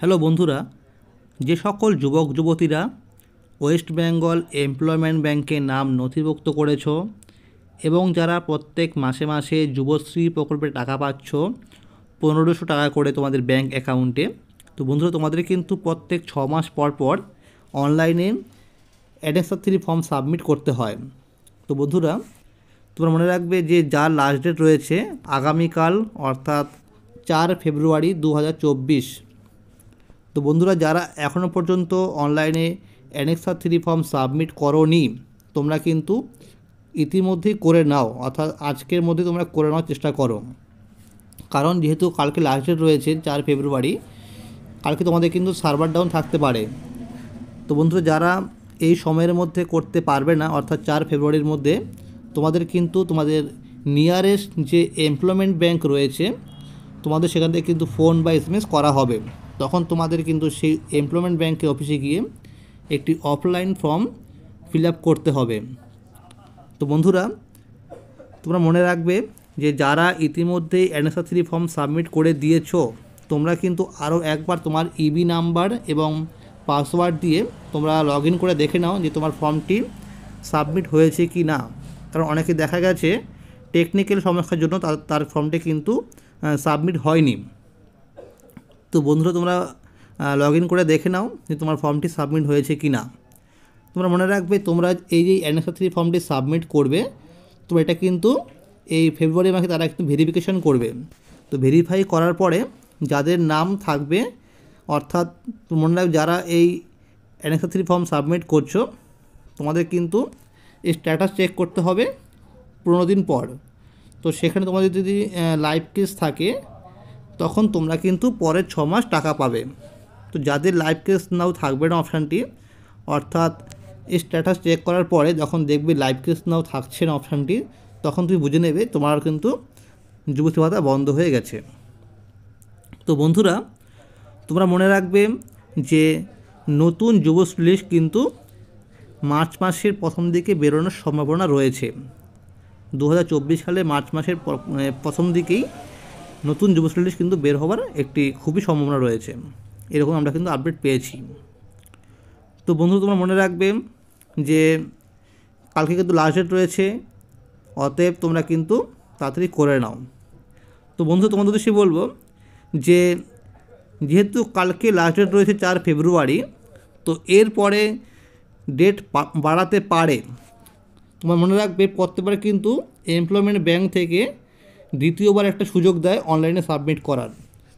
Hello বন্ধুরা, যে সকল যুবক যুবতীরা ওয়েস্ট বেঙ্গল এমপ্লয়মেন্ট ব্যাংকে নাম নথিভুক্ত করেছো এবং যারা প্রত্যেক মাসে মাসে যুবশ্রী প্রকল্পে টাকা পাচ্ছ 1500 টাকা করে তোমাদের ব্যাংক অ্যাকাউন্টে। তো বন্ধুরা, তোমাদের কিন্তু প্রত্যেক 6 মাস পর পর অনলাইনে অ্যানেক্সার 3 ফর্ম সাবমিট করতে হয়। তো বন্ধুরা, তোমরা মনে রাখবে যে যার লাস্ট ডেট রয়েছে আগামীকাল অর্থাৎ 4 ফেব্রুয়ারি 2024। তো বন্ধুরা, যারা এখনও পর্যন্ত অনলাইনে অ্যানেক্সার 3 ফর্ম সাবমিট করোনি, তোমরা কিন্তু ইতিমধ্যেই করে নাও, অর্থাৎ আজকের মধ্যে তোমরা করে নেওয়ার চেষ্টা করো। কারণ যেহেতু কালকে লাস্ট ডেট রয়েছে 4 ফেব্রুয়ারি, কালকে তোমাদের কিন্তু সার্ভার ডাউন থাকতে পারে। তো বন্ধুরা, যারা এই সময়ের মধ্যে করতে পারবে না, অর্থাৎ 4 ফেব্রুয়ারির মধ্যে, তোমাদের কিন্তু তোমাদের নিয়ারেস্ট যে এমপ্লয়মেন্ট ব্যাংক রয়েছে তোমাদের সেখান থেকে কিন্তু ফোন বা এসএমএস করা হবে। তখন তোমাদের কিন্তু সেই এমপ্লয়মেন্ট ব্যাংকের অফিসে গিয়ে একটি অফলাইন ফর্ম ফিল আপ করতে হবে। তো বন্ধুরা, তোমরা মনে রাখবে যে যারা ইতিমধ্যেই অ্যানেক্সার 3 ফর্ম সাবমিট করে দিয়েছো, তোমরা কিন্তু আরও একবার তোমার ইবি নাম্বার এবং পাসওয়ার্ড দিয়ে তোমরা লগ ইন করে দেখে নাও যে তোমার ফর্মটি সাবমিট হয়েছে কি না। কারণ অনেকে দেখা গেছে টেকনিক্যাল সমস্যার জন্য তার ফর্মটি কিন্তু সাবমিট হয়নি। তো বন্ধুরা, তোমরা লগ ইন করে দেখে নাও যে তোমার ফর্মটি সাবমিট হয়েছে কি না। তোমরা মনে রাখবে, তোমরা এই যে অ্যানেক্সার 3 ফর্মটি সাবমিট করবে, তো এটা কিন্তু এই ফেব্রুয়ারি মাসে তারা একটু ভেরিফিকেশন করবে। তো ভেরিফাই করার পরে যাদের নাম থাকবে, অর্থাৎ মনে রাখবে যারা এই অ্যানেক্সার 3 ফর্ম সাবমিট করছো, তোমাদের কিন্তু স্ট্যাটাস চেক করতে হবে 15 দিন পর। তো সেখানে তোমাদের যদি লাইভ কেস থাকে, তখন তোমরা কিন্তু পরের 6 মাস টাকা পাবে। তো যাদের লাইভ কেস নাও থাকবে না অপশানটি, অর্থাৎ স্ট্যাটাস চেক করার পরে যখন দেখবে লাইভ কেস নাও থাকছে না অপশানটি, তখন তুমি বুঝে নেবে তোমার কিন্তু যুবশ্রী ভাতা বন্ধ হয়ে গেছে। তো বন্ধুরা, তোমরা মনে রাখবে যে নতুন যুবশ্রী লিস্ট কিন্তু মার্চ মাসের প্রথম দিকে বেরোনোর সম্ভাবনা রয়েছে। 2024 সালে মার্চ মাসের প্রথম দিকেই নতুন যুবশ্রী লিস্ট কিন্তু বের হওয়ার একটি খুবই সম্ভাবনা রয়েছে, এরকম আমরা কিন্তু আপডেট পেয়েছি। তো বন্ধু, তোমরা মনে রাখবে যে কালকে কিন্তু লাস্ট ডেট রয়েছে, অতএব তোমরা কিন্তু তাড়াতাড়ি করে নাও। তো বন্ধু, তোমাদের উদ্দেশ্যে বলবো যে যেহেতু কালকে লাস্ট ডেট রয়েছে 4 ফেব্রুয়ারি, তো এরপরে ডেট বাড়াতে পারে। তোমার মনে রাখবে প্রত্যেকবার কিন্তু এমপ্লয়মেন্ট ব্যাংক থেকে দ্বিতীয়বার একটা সুযোগ দেয় অনলাইনে সাবমিট করার।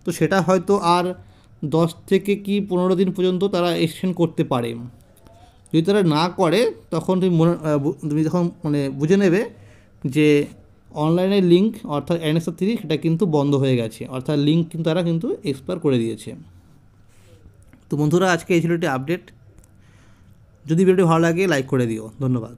তো সেটা হয়তো আর 10 থেকে কি 15 দিন পর্যন্ত তারা এক্সটেন্ড করতে পারে। যদি তারা না করে, তখন তুমি যখন বুঝে নেবে যে অনলাইনের লিঙ্ক অর্থাৎ অ্যানেক্সার 3 সেটা কিন্তু বন্ধ হয়ে গেছে, অর্থাৎ লিঙ্ক কিন্তু তারা কিন্তু এক্সপায়ার করে দিয়েছে। তো বন্ধুরা, আজকে এই ছিল একটি আপডেট। যদি ভিডিওটি ভালো লাগে লাইক করে দিও। ধন্যবাদ।